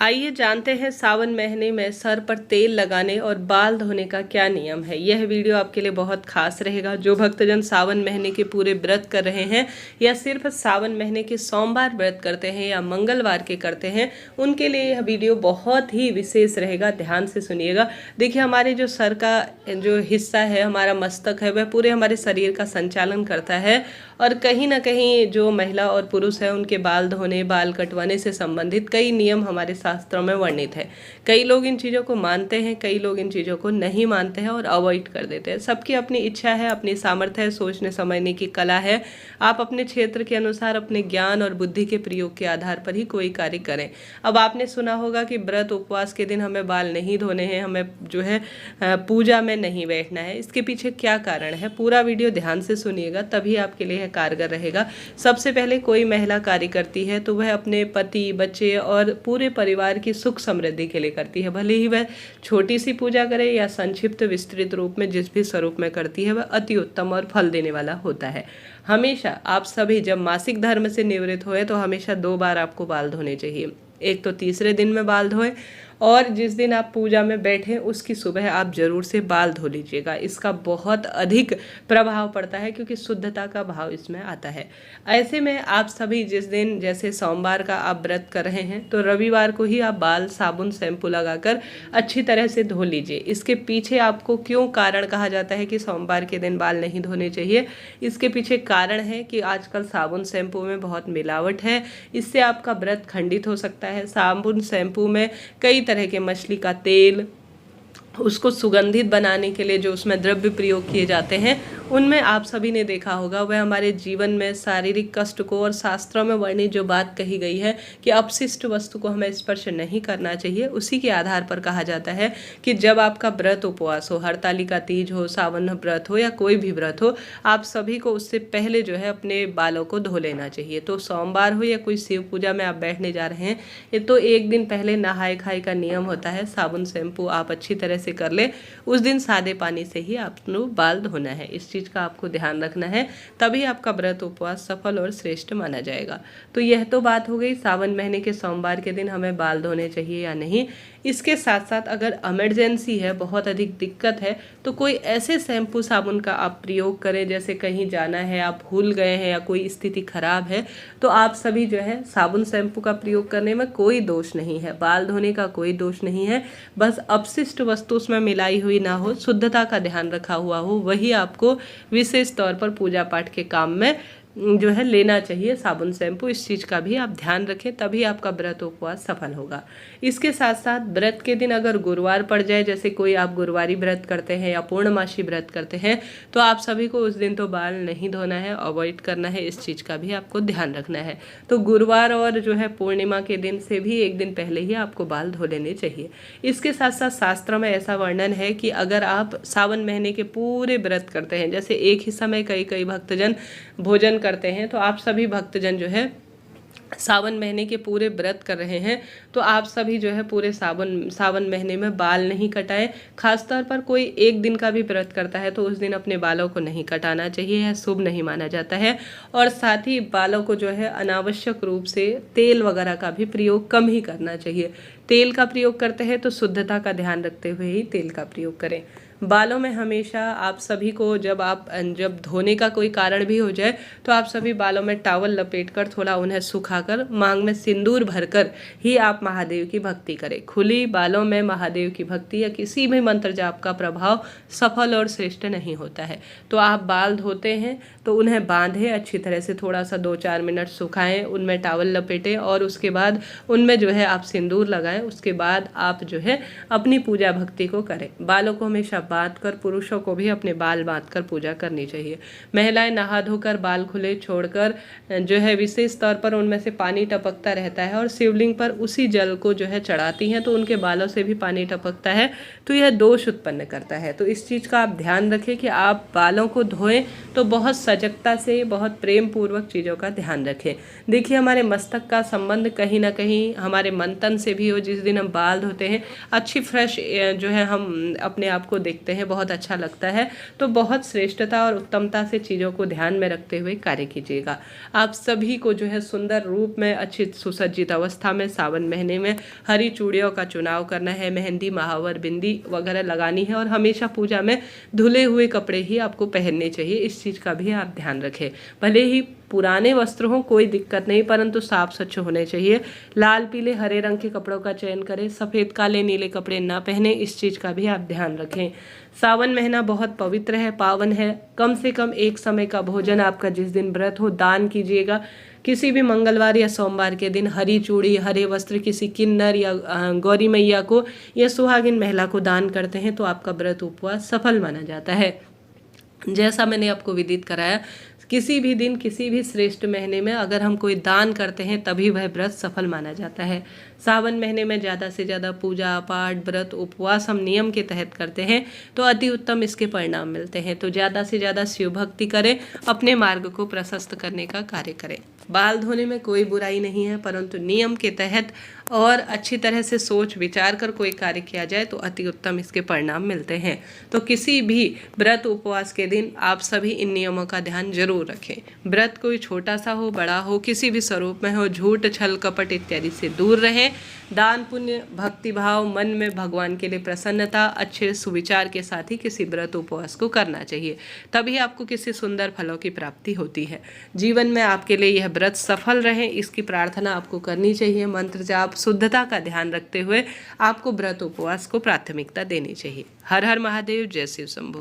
आइए जानते हैं सावन महीने में सर पर तेल लगाने और बाल धोने का क्या नियम है। यह वीडियो आपके लिए बहुत खास रहेगा। जो भक्तजन सावन महीने के पूरे व्रत कर रहे हैं या सिर्फ सावन महीने के सोमवार व्रत करते हैं या मंगलवार के करते हैं, उनके लिए यह वीडियो बहुत ही विशेष रहेगा। ध्यान से सुनिएगा। देखिए, हमारे जो सर का जो हिस्सा है, हमारा मस्तक है, वह पूरे हमारे शरीर का संचालन करता है और कहीं ना कहीं जो महिला और पुरुष है उनके बाल धोने, बाल कटवाने से संबंधित कई नियम हमारे शास्त्रों में वर्णित है। कई लोग इन चीज़ों को मानते हैं, कई लोग इन चीज़ों को नहीं मानते हैं और अवॉइड कर देते हैं। सबकी अपनी इच्छा है, अपनी सामर्थ्य है, सोचने समझने की कला है। आप अपने क्षेत्र के अनुसार अपने ज्ञान और बुद्धि के प्रयोग के आधार पर ही कोई कार्य करें। अब आपने सुना होगा कि व्रत उपवास के दिन हमें बाल नहीं धोने हैं, हमें जो है पूजा में नहीं बैठना है। इसके पीछे क्या कारण है, पूरा वीडियो ध्यान से सुनिएगा, तभी आपके लिए कारगर रहेगा। सबसे पहले कोई महिला कार्य करती है तो वह अपने पति, बच्चे और पूरे परिवार की सुख समृद्धि के लिए करती है। भले ही वह छोटी सी पूजा करे या संक्षिप्त विस्तृत रूप में जिस भी स्वरूप में करती है, वह अति उत्तम और फल देने वाला होता है। हमेशा आप सभी जब मासिक धर्म से निवृत्त हुए तो हमेशा 2 बार आपको बाल धोने चाहिए। एक तो तीसरे दिन में बाल धोएं और जिस दिन आप पूजा में बैठे उसकी सुबह आप जरूर से बाल धो लीजिएगा। इसका बहुत अधिक प्रभाव पड़ता है क्योंकि शुद्धता का भाव इसमें आता है। ऐसे में आप सभी जिस दिन, जैसे सोमवार का आप व्रत कर रहे हैं तो रविवार को ही आप बाल साबुन शैम्पू लगाकर अच्छी तरह से धो लीजिए। इसके पीछे आपको क्यों कारण कहा जाता है कि सोमवार के दिन बाल नहीं धोने चाहिए, इसके पीछे कारण है कि आजकल साबुन शैम्पू में बहुत मिलावट है। इससे आपका व्रत खंडित हो सकता है। साबुन शैम्पू में कई तरह के मछली का तेल, उसको सुगंधित बनाने के लिए जो उसमें द्रव्य प्रयोग किए जाते हैं, उनमें आप सभी ने देखा होगा वह हमारे जीवन में शारीरिक कष्ट को, और शास्त्रों में वर्णित जो बात कही गई है कि अपशिष्ट वस्तु को हमें स्पर्श नहीं करना चाहिए, उसी के आधार पर कहा जाता है कि जब आपका व्रत उपवास हो, हरतालिका तीज हो, सावन व्रत हो या कोई भी व्रत हो, आप सभी को उससे पहले जो है अपने बालों को धो लेना चाहिए। तो सोमवार हो या कोई शिव पूजा में आप बैठने जा रहे हैं, ये तो एक दिन पहले नहाए खाए का नियम होता है। साबुन शैम्पू आप अच्छी तरह से कर ले, उस दिन सादे पानी से ही आपको बाल धोना है। इस चीज का आपको ध्यान रखना है, तभी आपका व्रत उपवास सफल और श्रेष्ठ माना जाएगा। तो यह तो बात हो गई सावन महीने के सोमवार के दिन हमें बाल धोने चाहिए या नहीं। इसके साथ साथ अगर इमरजेंसी है, बहुत अधिक दिक्कत है, तो कोई ऐसे शैम्पू साबुन का आप प्रयोग करें, जैसे कहीं जाना है, आप भूल गए हैं या कोई स्थिति खराब है, तो आप सभी जो है साबुन शैम्पू का प्रयोग करने में कोई दोष नहीं है, बाल धोने का कोई दोष नहीं है। बस अपशिष्ट वस्तु उसमें मिलाई हुई ना हो, शुद्धता का ध्यान रखा हुआ हो, वही आपको विशेष तौर पर पूजा पाठ के काम में जो है लेना चाहिए साबुन शैम्पू। इस चीज़ का भी आप ध्यान रखें, तभी आपका व्रत उपवास सफल होगा। इसके साथ साथ व्रत के दिन अगर गुरुवार पड़ जाए, जैसे कोई आप गुरुवारी व्रत करते हैं या पूर्णमासी व्रत करते हैं, तो आप सभी को उस दिन तो बाल नहीं धोना है, अवॉइड करना है। इस चीज़ का भी आपको ध्यान रखना है। तो गुरुवार और जो है पूर्णिमा के दिन से भी एक दिन पहले ही आपको बाल धो लेने चाहिए। इसके साथ साथ शास्त्रों में ऐसा वर्णन है कि अगर आप सावन महीने के पूरे व्रत करते हैं, जैसे एक ही समय कई भक्तजन भोजन करते हैं, तो आप सभी भक्तजन जो है सावन महीने के पूरे व्रत कर रहे हैं, तो आप सभी जो है पूरे सावन महीने में बाल नहीं कटाएं। खासतौर पर कोई एक दिन का भी व्रत करता है तो उस दिन अपने बालों को नहीं कटाना चाहिए, यह शुभ नहीं माना जाता है। और साथ ही बालों को जो है अनावश्यक रूप से तेल वगैरह का भी प्रयोग कम ही करना चाहिए। तेल का प्रयोग करते हैं तो शुद्धता का ध्यान रखते हुए ही तेल का प्रयोग करें। बालों में हमेशा आप सभी को जब धोने का कोई कारण भी हो जाए तो आप सभी बालों में टॉवल लपेटकर थोड़ा उन्हें सुखाकर मांग में सिंदूर भरकर ही आप महादेव की भक्ति करें। खुली बालों में महादेव की भक्ति या किसी भी मंत्र जाप का प्रभाव सफल और श्रेष्ठ नहीं होता है। तो आप बाल धोते हैं तो उन्हें बांधें अच्छी तरह से, थोड़ा सा 2-4 मिनट सुखाएं, उनमें टॉवल लपेटें और उसके बाद उनमें जो है आप सिंदूर लगाएं। उसके बाद आप जो है अपनी पूजा भक्ति को करें। बालों को हमेशा बांध कर, पुरुषों को भी अपने बाल बांध कर पूजा करनी चाहिए। महिलाएं नहा धोकर बाल खुले छोड़कर जो है विशेष तौर पर उनमें से पानी टपकता रहता है और शिवलिंग पर उसी जल को जो है चढ़ाती हैं, तो उनके बालों से भी पानी टपकता है, तो यह दोष उत्पन्न करता है। तो इस चीज़ का आप ध्यान रखें कि आप बालों को धोएं तो बहुत सजगता से, बहुत प्रेम पूर्वक चीज़ों का ध्यान रखें। देखिए, हमारे मस्तक का संबंध कहीं ना कहीं हमारे मन तन से भी हो। जिस दिन हम बाल धोते हैं अच्छी फ्रेश जो है हम अपने आप को देखते देखते हैं, बहुत अच्छा लगता है। तो बहुत श्रेष्ठता और उत्तमता से चीज़ों को ध्यान में रखते हुए कार्य कीजिएगा। आप सभी को जो है सुंदर रूप में, अच्छी सुसज्जित अवस्था में सावन महीने में हरी चूड़ियों का चुनाव करना है, मेहंदी, महावर, बिंदी वगैरह लगानी है और हमेशा पूजा में धुले हुए कपड़े ही आपको पहनने चाहिए। इस चीज़ का भी आप ध्यान रखें। भले ही पुराने वस्त्र हों कोई दिक्कत नहीं, परंतु साफ स्वच्छ होने चाहिए। लाल, पीले, हरे रंग के कपड़ों का चयन करें। सफ़ेद, काले, नीले कपड़े ना पहने, इस चीज़ का भी आप ध्यान रखें। सावन महीना बहुत पवित्र है, पावन है। कम से कम एक समय का भोजन आपका जिस दिन व्रत हो दान कीजिएगा। किसी भी मंगलवार या सोमवार के दिन हरी चूड़ी, हरे वस्त्र किसी किन्नर या गौरी मैया को या सुहागिन महिला को दान करते हैं तो आपका व्रत उपवास सफल माना जाता है। जैसा मैंने आपको विदित कराया, किसी भी दिन किसी भी श्रेष्ठ महीने में अगर हम कोई दान करते हैं तभी वह व्रत सफल माना जाता है। सावन महीने में ज़्यादा से ज़्यादा पूजा पाठ, व्रत, उपवास हम नियम के तहत करते हैं तो अति उत्तम इसके परिणाम मिलते हैं। तो ज़्यादा से ज़्यादा शिव भक्ति करें, अपने मार्ग को प्रशस्त करने का कार्य करें। बाल धोने में कोई बुराई नहीं है, परंतु नियम के तहत और अच्छी तरह से सोच विचार कर कोई कार्य किया जाए तो अति उत्तम इसके परिणाम मिलते हैं। तो किसी भी व्रत उपवास के दिन आप सभी इन नियमों का ध्यान जरूर रखें। व्रत कोई छोटा सा हो, बड़ा हो, किसी भी स्वरूप में हो, झूठ, छल, कपट इत्यादि से दूर रहें। दान, पुण्य, भक्ति भाव, मन में भगवान के लिए प्रसन्नता, अच्छे सुविचार के साथ ही किसी व्रत उपवास को करना चाहिए। तभी आपको किसी सुंदर फलों की प्राप्ति होती है। जीवन में आपके लिए यह व्रत सफल रहे, इसकी प्रार्थना आपको करनी चाहिए। मंत्र जाप, शुद्धता का ध्यान रखते हुए आपको व्रत उपवास को प्राथमिकता देनी चाहिए। हर हर महादेव, जय शिव शंभो।